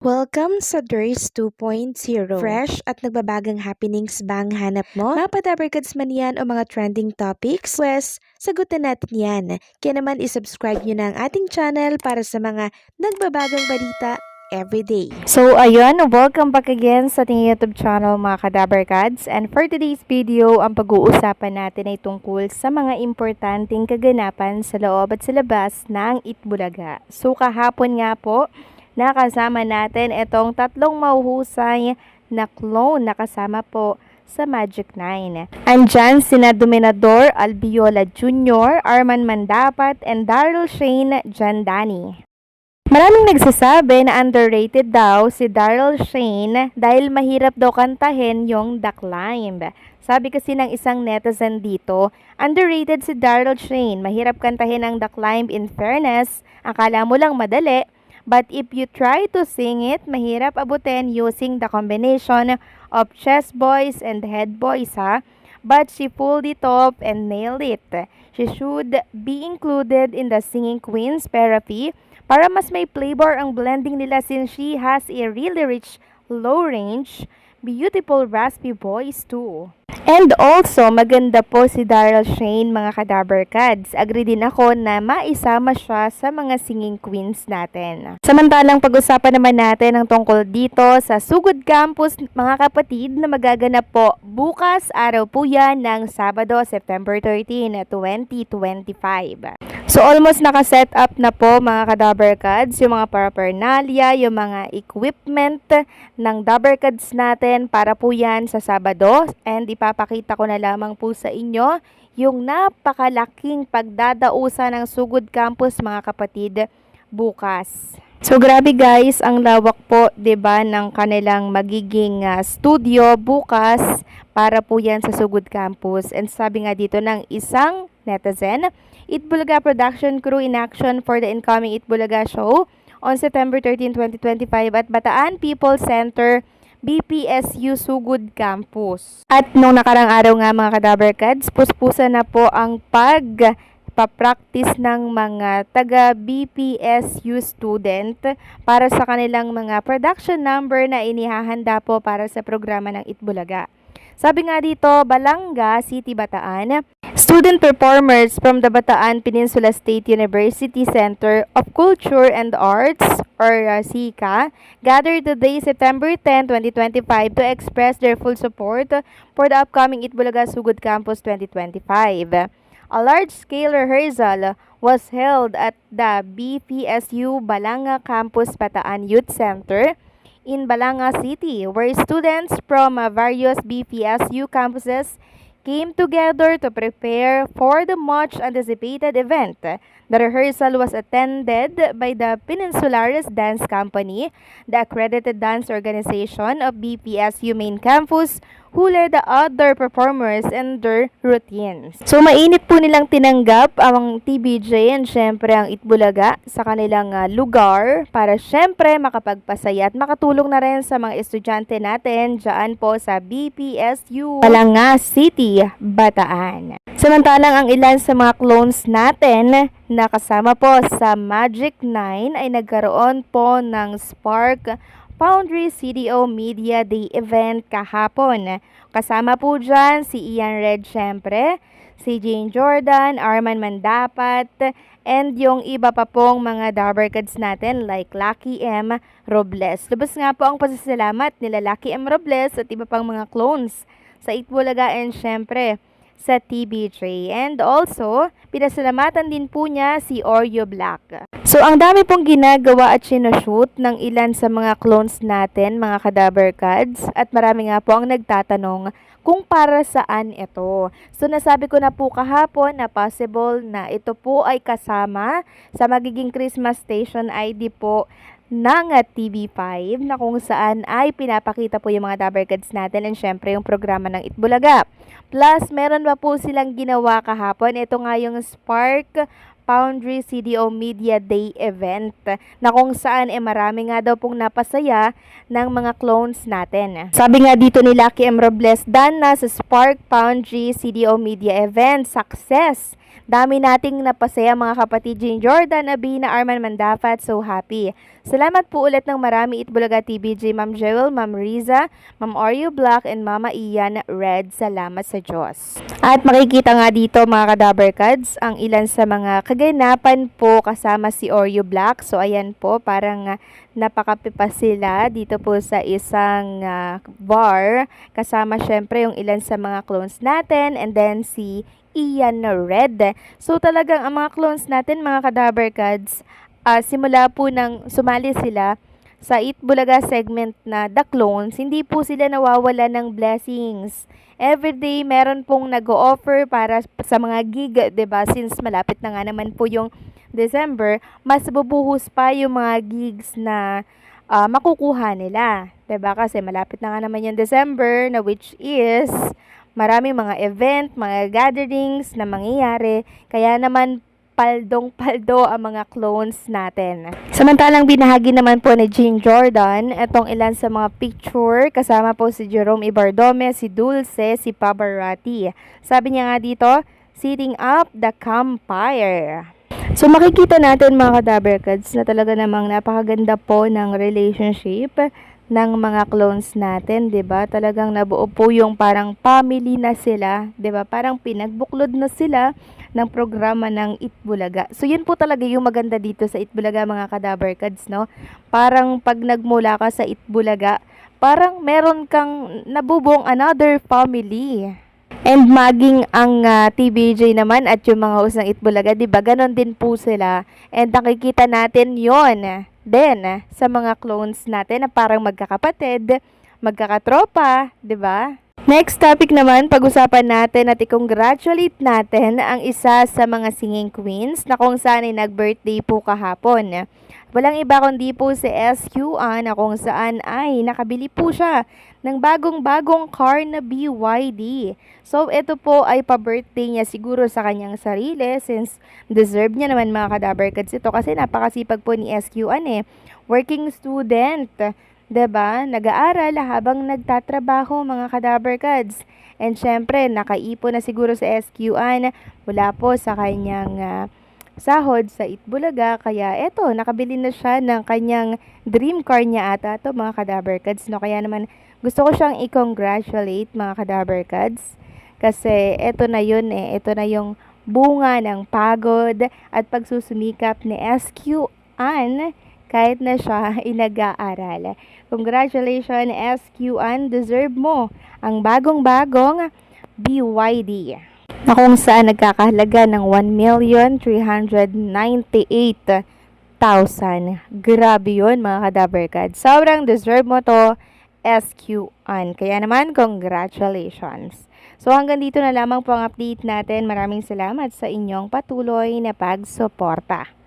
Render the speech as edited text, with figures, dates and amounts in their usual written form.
Welcome sa DRS 2.0. Fresh at nagbabagang happenings bang hanap mo? Mga padabarkads man yan o mga trending topics? Pwes, sagutin natin yan. Kaya naman isubscribe nyo na ang ating channel para sa mga nagbabagang balita everyday. So ayun, welcome back again sa ating YouTube channel mga Kadabarkads. And for today's video, ang pag-uusapan natin ay tungkol sa mga importanteng kaganapan sa loob at sa labas ng Itbulaga. So kahapon nga po, nakasama natin itong tatlong mahuhusay na clone na kasama po sa Magic 9. Andyan sina Dominador Albiola Jr., Arman Mandapat, and Daryl Shane Jandani. Maraming nagsasabi na underrated daw si Daryl Shane dahil mahirap daw kantahin yung The Climb. Sabi kasi ng isang netizen dito, underrated si Daryl Shane, mahirap kantahin ang The Climb. In fairness, akala mo lang madali, but if you try to sing it, mahirap abutin using the combination of chest voice and head voice ha. But she pulled it off and nailed it. She should be included in the Singing Queens therapy para mas may flavor ang blending nila since she has a really rich, low-range, beautiful raspy voice too. And also, maganda po si Daryl Shane mga Kadabarkads. Agree din ako na maisama siya sa mga singing queens natin. Samantalang pag-usapan naman natin ang tungkol dito sa Sugod Campus mga kapatid na magaganap po bukas, araw po yan ng Sabado, September 13, 2025. So almost naka-set up na po mga Kadabarkads, yung mga paraphernalia, yung mga equipment ng Dabarkads natin para po yan sa Sabado. And ipapakita ko na lamang po sa inyo yung napakalaking pagdadausa ng Sugod Campus mga kapatid bukas. So grabe guys, ang lawak po 'di ba ng kanilang magiging studio bukas para po yan sa Sugod Campus. And sabi nga dito ng isang netizen, Itbulaga production crew in action for the incoming Itbulaga show on September 13, 2025 at Bataan People Center, BPSU Sugod Campus. At nung nakarang araw nga mga Kadabarkads, puspusa na po ang pagpa-practice ng mga taga BPSU student para sa kanilang mga production number na inihahanda po para sa programa ng Itbulaga. Sabi nga dito, Balanga City, Bataan, student performers from the Bataan Peninsula State University Center of Culture and Arts, or SICA, gathered today, September 10, 2025, to express their full support for the upcoming Itbulaga Sugod Campus 2025. A large-scale rehearsal was held at the BPSU Balanga Campus Bataan Youth Center in Balanga City, where students from various BPSU campuses came together to prepare for the much-anticipated event. The rehearsal was attended by the Peninsulares Dance Company, the accredited dance organization of BPSU main campus, who led the other performers and their routines. So mainit po nilang tinanggap ang TBJ and syempre ang Itbulaga sa kanilang lugar para syempre makapagpasaya at makatulong na rin sa mga estudyante natin dyan po sa BPSU Balanga City, Bataan. Samantalang ang ilan sa mga clones natin na kasama po sa Magic 9 ay nagkaroon po ng Spark Foundry CDO Media Day event kahapon. Kasama po dyan si Ian Red syempre, si Jane Jordan, Arman Mandapat, and yung iba pa pong mga Dabarkads natin like Lucky M. Robles. Lubos nga po ang pasasalamat nila Lucky M. Robles at iba pang mga clones sa Itbulaga and syempre sa TBJ. And also, pinasalamatan din po niya si Oreo Black. So, ang dami pong ginagawa at sinushoot ng ilan sa mga clones natin, mga Kadabarkads. At marami nga po ang nagtatanong kung para saan ito. So, nasabi ko na po kahapon na possible na ito po ay kasama sa magiging Christmas Station ID po ng TV5 na kung saan ay pinapakita po yung mga Dabarkads natin and syempre yung programa ng Itbulaga. Plus, meron pa po silang ginawa kahapon. Ito nga yung Spark Foundry CDO Media Day event na kung saan marami nga daw pong napasaya ng mga clones natin. Sabi nga dito ni Lucky M. Robles, done na sa Spark Foundry CDO Media event, success Dami nating napasaya mga kapatid Jean Jordan, Abina, Arman Mandafat, so happy. Salamat po ulit ng marami Itbulaga TBJ, Ma'am Jewel, Ma'am Riza, Ma'am Oreo Black, and Mama Ian Red. Salamat sa Diyos. At makikita nga dito mga Kadabarkads, ang ilan sa mga kaganapan po kasama si Oreo Black. So ayan po, parang napakapipa sila dito po sa isang bar. Kasama syempre yung ilan sa mga clones natin, and then si Ian Red. So talagang ang mga clones natin mga Kadabarkads, simula po nang sumali sila sa Itbulaga segment na The Clones, hindi po sila nawawala ng blessings. Everyday meron pong nag-o-offer para sa mga gig, 'di ba? Since malapit na nga naman po yung December, mas bubuhos pa yung mga gigs na makukuha nila, 'di ba? Kasi malapit na nga naman yung December, na which is maraming mga event, mga gatherings na mangyayari. Kaya naman paldong-paldo ang mga clones natin. Samantalang binahagi naman po ni Jean Jordan itong ilan sa mga picture, kasama po si Jerome Ibardome, si Dulce, si Pabarati. Sabi niya nga dito, sitting up the campfire. So makikita natin mga Kadabarkads na talaga namang napakaganda po ng relationship ng mga clones natin, 'di ba? Talagang nabuo po yung parang family na sila, 'di ba? Parang pinagbuklod na sila ng programa ng Itbulaga. So yun po talaga yung maganda dito sa Itbulaga mga Kadabarkads, no? Parang pag nagmula ka sa Itbulaga, parang meron kang nabubuong another family. And maging ang TBJ naman at yung mga host ng Itbulaga, 'di ba? Ganon din po sila. And nakikita natin 'yon din sa mga clones natin na parang magkakapatid, magkakatropa, 'di ba? Next topic naman, pag-usapan natin at i-congratulate natin ang isa sa mga singing queens na kung saan ay nag-birthday po kahapon. Walang iba kundi po si SQA na kung saan ay nakabili po siya ng bagong-bagong car na BYD. So, ito po ay pa-birthday niya siguro sa kanyang sarili since deserve niya naman mga Kadabarkads ito kasi napakasipag po ni SQA working student. 'Di ba? Nag-aaral habang nagtatrabaho mga Kadabarkads. And syempre, nakaipon na siguro sa SQA mula po sa kanyang sahod sa Itbulaga. Kaya eto, nakabili na siya ng kanyang dream car niya ata to mga Kadabarkads. No? Kaya naman gusto ko siyang i-congratulate mga Kadabarkads. Kasi eto na yun Ito na yung bunga ng pagod at pagsusumikap ni SQA kahit na siya ay nag-aaral. Congratulations SQA, deserve mo ang bagong-bagong BYD na kung saan nagkakahalaga ng 1,398,000. Grabe yun mga Kadabarkads. Sobrang deserve mo to SQA. Kaya naman, congratulations. So hanggang dito na lamang po ang update natin. Maraming salamat sa inyong patuloy na pagsuporta.